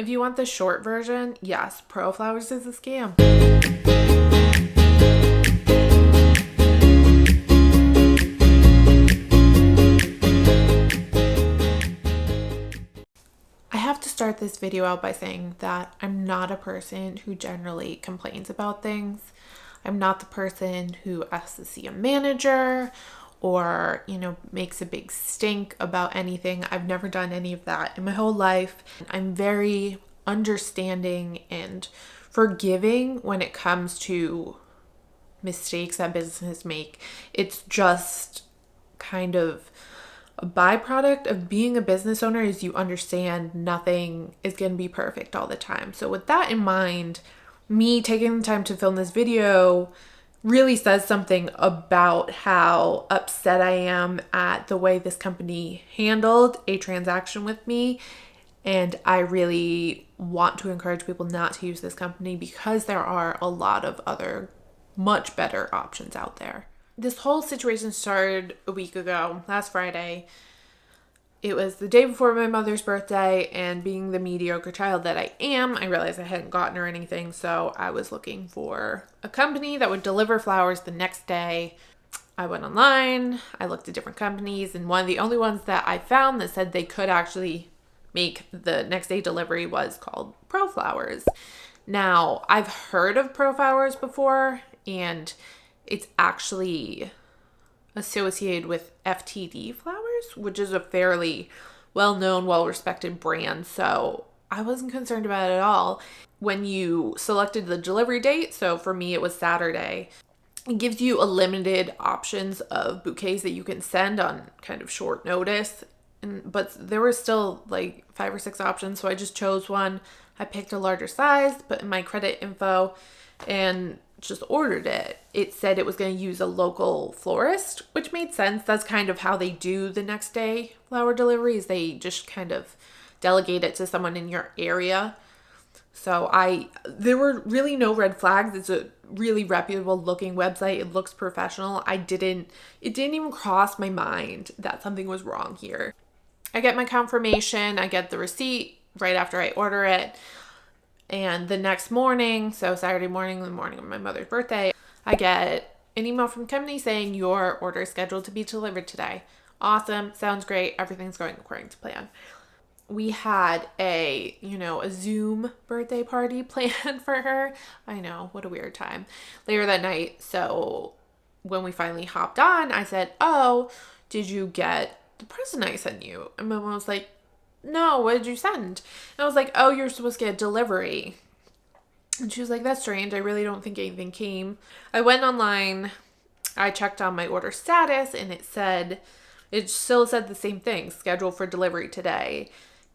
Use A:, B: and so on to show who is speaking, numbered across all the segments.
A: If you want the short version, yes, ProFlowers is a scam. I have to start this video out by saying that I'm not a person who generally complains about things. I'm not the person who asks to see a manager or, makes a big stink about anything. I've never done any of that in my whole life. I'm very understanding and forgiving when it comes to mistakes that businesses make. It's just kind of a byproduct of being a business owner is you understand nothing is going to be perfect all the time. So with that in mind, me taking the time to film this video really says something about how upset I am at the way this company handled a transaction with me. And I really want to encourage people not to use this company because there are a lot of other much better options out there. This whole situation started a week ago, last Friday. It was the day before my mother's birthday, and being the mediocre child that I am, I realized I hadn't gotten her anything, so I was looking for a company that would deliver flowers the next day. I went online, I looked at different companies, and one of the only ones that I found that said they could actually make the next day delivery was called ProFlowers. Now, I've heard of ProFlowers before, and it's actually associated with FTD Flowers, which is a fairly well-known, well-respected brand. So I wasn't concerned about it at all. When you selected the delivery date, so for me it was Saturday, it gives you a limited options of bouquets that you can send on kind of short notice. But there were still like 5 or 6 options, so I just chose one. I picked a larger size, put in my credit info, and just ordered it. It said it was going to use a local florist, which made sense. That's kind of how they do the next day flower deliveries. They just kind of delegate it to someone in your area. So there were really no red flags. It's a really reputable looking website. It looks professional. It didn't even cross my mind that something was wrong here. I get my confirmation. I get the receipt right after I order it. And the next morning, so Saturday morning, the morning of my mother's birthday, I get an email from the company saying your order is scheduled to be delivered today. Awesome. Sounds great. Everything's going according to plan. We had a Zoom birthday party planned for her. I know, what a weird time. Later that night. So when we finally hopped on, I said, "Oh, did you get the present I sent you?" And my mom was like, "No, what did you send?" And I was like, "Oh, you're supposed to get a delivery." And she was like, "That's strange. I really don't think anything came." I went online. I checked on my order status, and it still said the same thing, scheduled for delivery today.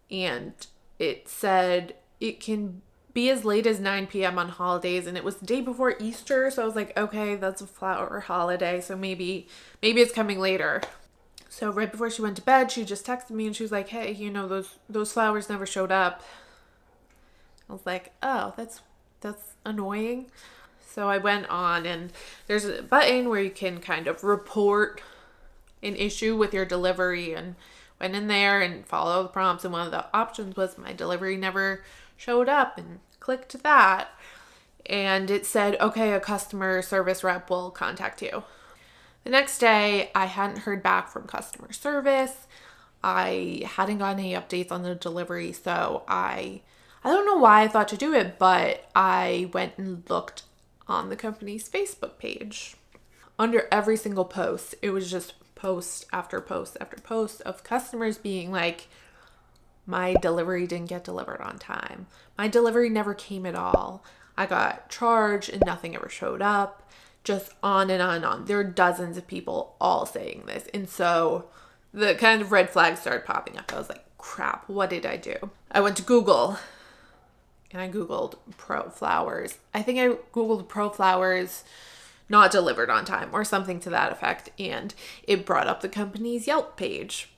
A: And it said it can be as late as 9 p.m. on holidays, and it was the day before Easter. So I was like, okay, that's a flower holiday, so maybe it's coming later. So right before she went to bed, she just texted me and she was like, "Hey, those flowers never showed up." I was like, "Oh, that's annoying." So I went on, and there's a button where you can kind of report an issue with your delivery, and went in there and followed the prompts, and one of the options was my delivery never showed up, and clicked that. And it said, "Okay, a customer service rep will contact you." The next day, I hadn't heard back from customer service. I hadn't gotten any updates on the delivery, so I don't know why I thought to do it, but I went and looked on the company's Facebook page. Under every single post, it was just post after post after post of customers being like, "My delivery didn't get delivered on time. My delivery never came at all. I got charged and nothing ever showed up." Just on and on and on. There are dozens of people all saying this. And so the kind of red flags started popping up. I was like, crap, what did I do? I went to Google and I Googled ProFlowers. I think I Googled ProFlowers not delivered on time or something to that effect. And it brought up the company's Yelp page.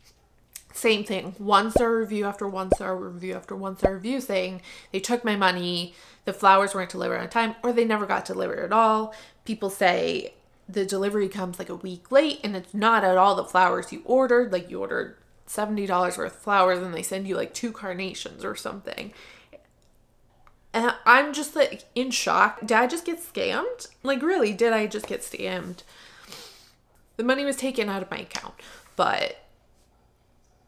A: Same thing, 1-star review after 1-star review after 1-star review saying they took my money, the flowers weren't delivered on time, or they never got delivered at all. People say the delivery comes like a week late and it's not at all the flowers you ordered. Like you ordered $70 worth of flowers and they send you like 2 carnations or something. And I'm just like in shock. Did I just get scammed? Like, really, did I just get scammed? The money was taken out of my account, but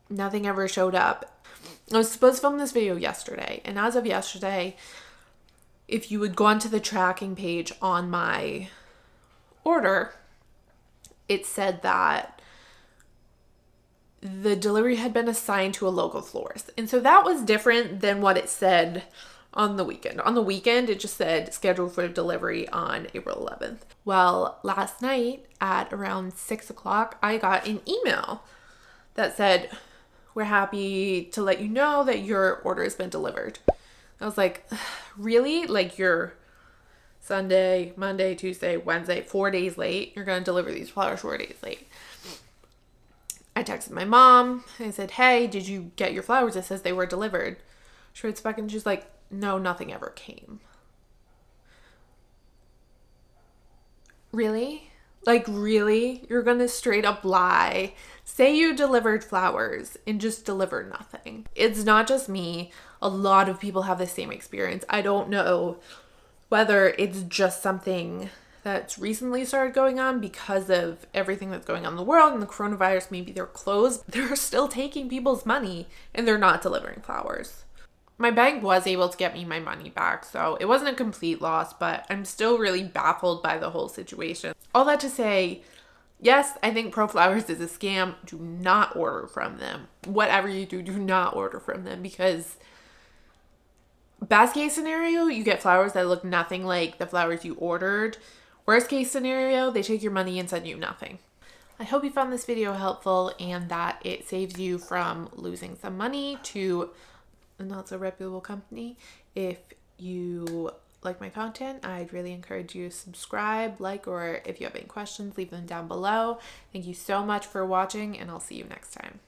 A: nothing ever showed up. I was supposed to film this video yesterday, and as of yesterday, if you would go onto the tracking page on my order, it said that the delivery had been assigned to a local florist. And so that was different than what it said on the weekend. On the weekend, it just said scheduled for delivery on April 11th. Well, last night at around 6 o'clock, I got an email that said, we're happy to let you know that your order has been delivered. I was like, really? Like, you're Sunday, Monday, Tuesday, Wednesday, 4 days late. You're going to deliver these flowers 4 days late. I texted my mom. I said, hey, did you get your flowers? It says they were delivered. She writes back and she's like, no, nothing ever came. Really? Like, really? You're going to straight up lie? Say you delivered flowers and just deliver nothing. It's not just me. A lot of people have the same experience. I don't know whether it's just something that's recently started going on because of everything that's going on in the world and the coronavirus. Maybe they're closed. They're still taking people's money and they're not delivering flowers. My bank was able to get me my money back, so it wasn't a complete loss, but I'm still really baffled by the whole situation. All that to say, yes, I think ProFlowers is a scam. Do not order from them. Whatever you do, do not order from them, because best case scenario, you get flowers that look nothing like the flowers you ordered. Worst case scenario, they take your money and send you nothing. I hope you found this video helpful and that it saves you from losing some money to a not so reputable company. If you like my content, I'd really encourage you to subscribe, like, or if you have any questions, leave them down below. Thank you so much for watching, and I'll see you next time.